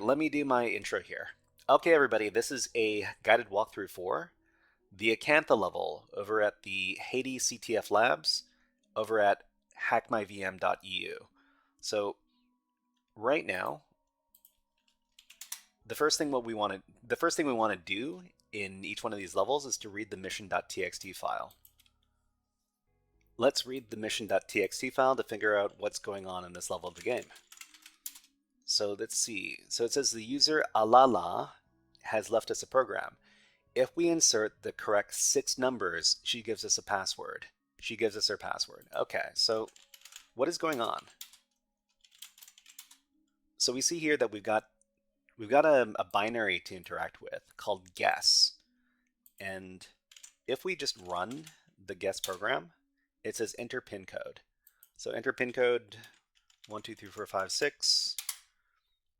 Let me do my intro here. Okay, everybody, this is a guided walkthrough for the Acantha level over at the Haiti CTF labs over at HackMyVM.eu. So right now, the first thing we want to do in each one of these levels is to read the mission.txt file. Let's read the mission.txt file to figure out what's going on in this level of the game. So let's see. So it says the user Alala has left us a program. If we insert the correct 6 numbers, she gives us a password. She gives us her password. Okay, so what is going on? So we see here that we've got a binary to interact with called guess. And if we just run the guess program, it says enter pin code. So enter pin code 1, 2, 3, 4, 5, 6.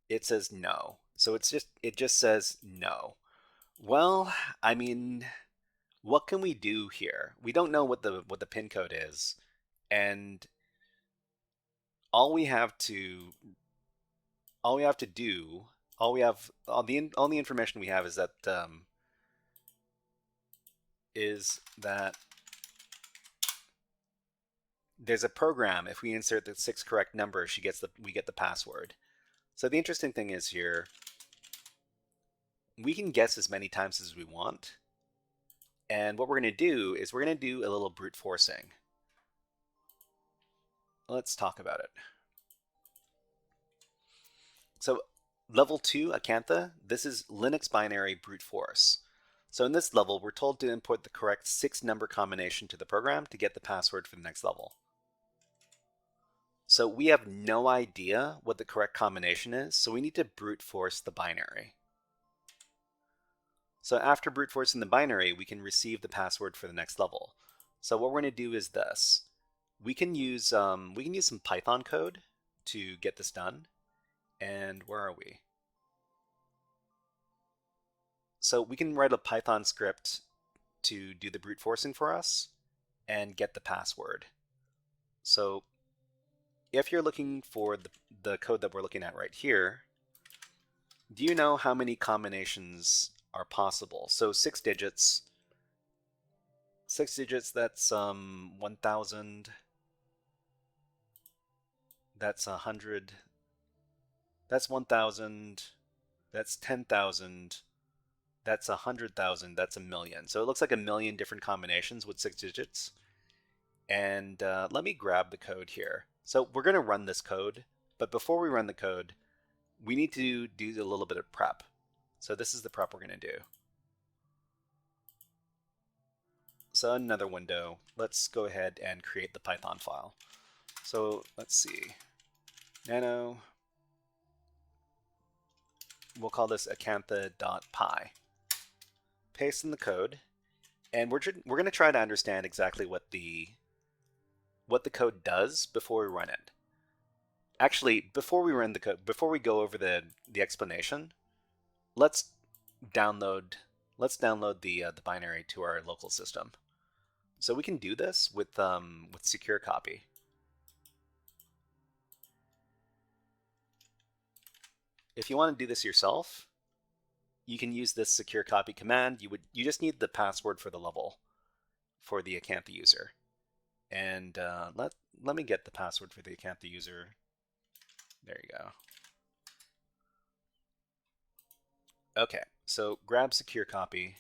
It says no. So it just says no. Well, I mean, what can we do here? We don't know what the pin code is, and all the information we have is that there's a program. If we insert the 6 correct numbers, we get the password. So the interesting thing is here, we can guess as many times as we want. And what we're going to do is we're going to do a little brute forcing. Let's talk about it. So level 2, Acantha, this is Linux binary brute force. So in this level, we're told to input the correct 6-number combination to the program to get the password for the next level. So we have no idea what the correct combination is, so we need to brute force the binary. So after brute forcing the binary, we can receive the password for the next level. So what we're going to do is this. We can use some Python code to get this done. And where are we? So we can write a Python script to do the brute forcing for us and get the password. So if you're looking for the code that we're looking at right here, do you know how many combinations are possible? So 6 digits. 6 digits, that's 1,000. That's 100. That's 1,000. That's 10,000. That's 100,000. That's a million. So it looks like a million different combinations with 6 digits. And let me grab the code here. So we're going to run this code, but before we run the code, we need to do a little bit of prep. So this is the prep we're going to do. So another window, let's go ahead and create the Python file. So let's see, nano, we'll call this acantha.py. Paste in the code, and we're going to try to understand exactly what the code does before we run it. Actually, before we run the code, before we go over the explanation, let's download the binary to our local system. So we can do this with secure copy. If you want to do this yourself, you can use this secure copy command. You just need the password for the level for the Acantha user. And let me get the password for the Acantha user. There you go. Okay, so grab secure copy.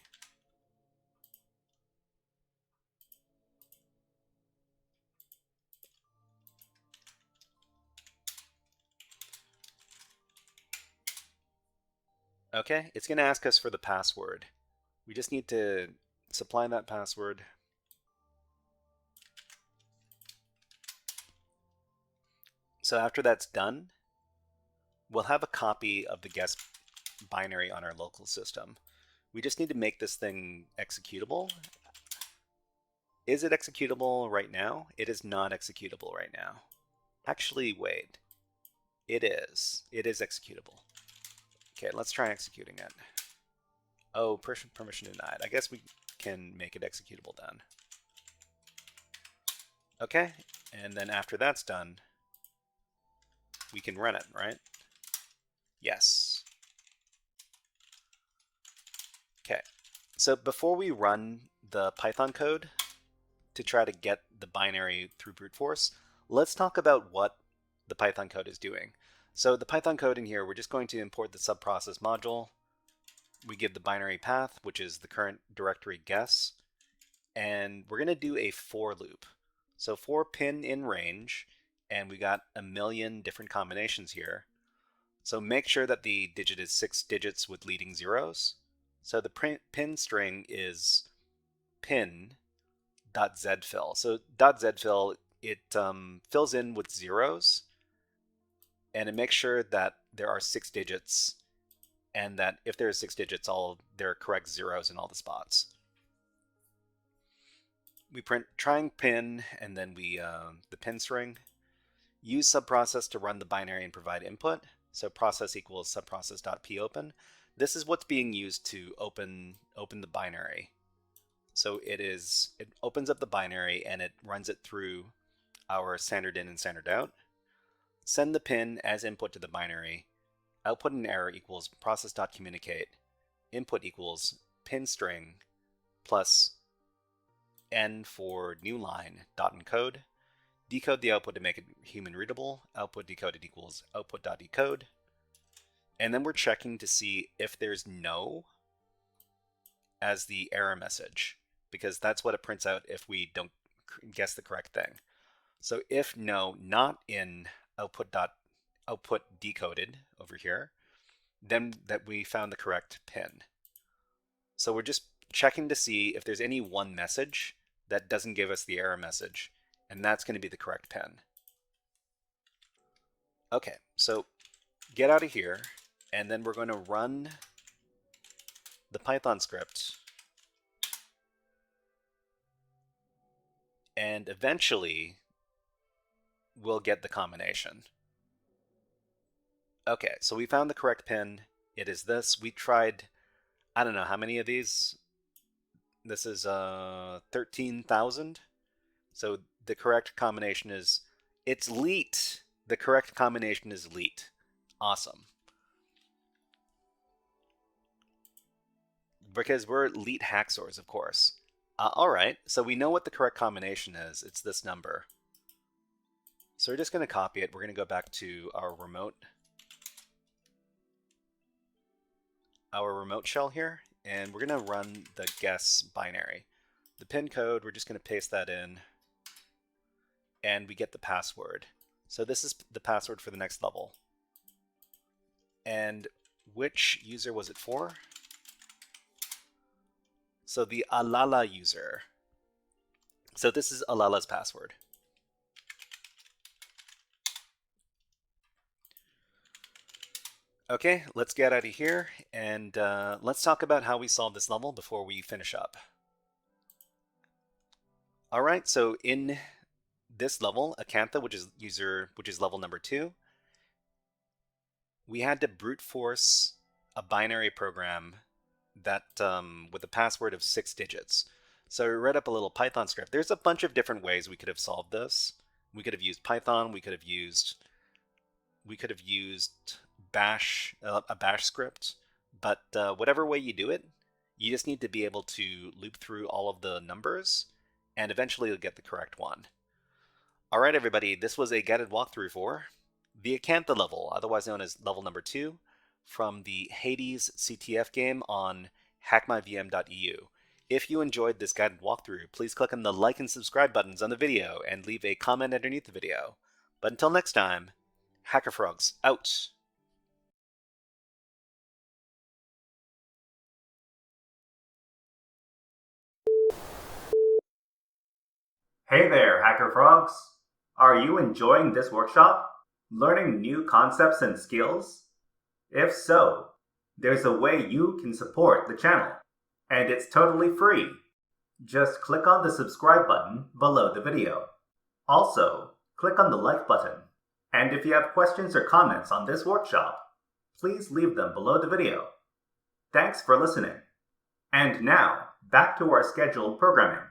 Okay, it's going to ask us for the password. We just need to supply that password. So after that's done, we'll have a copy of the guess binary on our local system. We just need to make this thing executable. Is it executable right now? It is not executable right now. Actually, wait. It is. It is executable. Okay, let's try executing it. Oh, permission denied. I guess we can make it executable then. Okay, and then after that's done, we can run it, right? Yes. Okay, so before we run the Python code to try to get the binary through brute force, let's talk about what the Python code is doing. So the Python code in here, we're just going to import the subprocess module. We give the binary path, which is the current directory guess, and we're going to do a for loop. So for pin in range, and we got a million different combinations here. So make sure that the digit is 6 digits with leading zeros. So the pin string is pin.zfill. So .zfill, it fills in with zeros, and it makes sure that there are 6 digits, and that if there are 6 digits, there are correct zeros in all the spots. We print trying pin, and then we the pin string. Use subprocess to run the binary and provide input. So process equals subprocess.popen. This is what's being used to open the binary. So it opens up the binary and it runs it through our standard in and standard out. Send the pin as input to the binary. Output and error equals process.communicate. Input equals pin string plus n for new line dot encode. Decode the output to make it human readable. Output decoded equals output.decode. And then we're checking to see if there's no as the error message, because that's what it prints out if we don't guess the correct thing. So if no, not in output decoded over here, then that we found the correct pin. So we're just checking to see if there's any one message that doesn't give us the error message, and that's going to be the correct pin. Okay, so get out of here, and then we're going to run the Python script, and eventually we'll get the combination. Okay, so we found the correct pin. It is this. We tried, I don't know how many of these. This is 13,000. So the correct combination is, it's LEET. The correct combination is LEET. Awesome. Because we're LEET hacksaws, of course. All right, so we know what the correct combination is. It's this number. So we're just going to copy it. We're going to go back to our remote shell here, and we're going to run the guess binary. The pin code, we're just going to paste that in, and we get the password. So this is the password for the next level. And which user was it for? So the Alala user. So this is Alala's password. Okay, let's get out of here, and let's talk about how we solve this level before we finish up. All right, so in this level, Acantha, which is level number 2, we had to brute force a binary program that with a password of 6 digits. So we read up a little Python script. There's a bunch of different ways we could have solved this. We could have used Python. We could have used Bash, a Bash script. But whatever way you do it, you just need to be able to loop through all of the numbers, and eventually you'll get the correct one. All right, everybody, this was a guided walkthrough for the Acantha level, otherwise known as level number 2, from the Hades CTF game on HackMyVM.eu. If you enjoyed this guided walkthrough, please click on the like and subscribe buttons on the video and leave a comment underneath the video. But until next time, HackerFrogs out! Hey there, HackerFrogs! Are you enjoying this workshop? Learning new concepts and skills? If so, there's a way you can support the channel, and it's totally free. Just click on the subscribe button below the video. Also, click on the like button. And if you have questions or comments on this workshop, please leave them below the video. Thanks for listening. And now, back to our scheduled programming.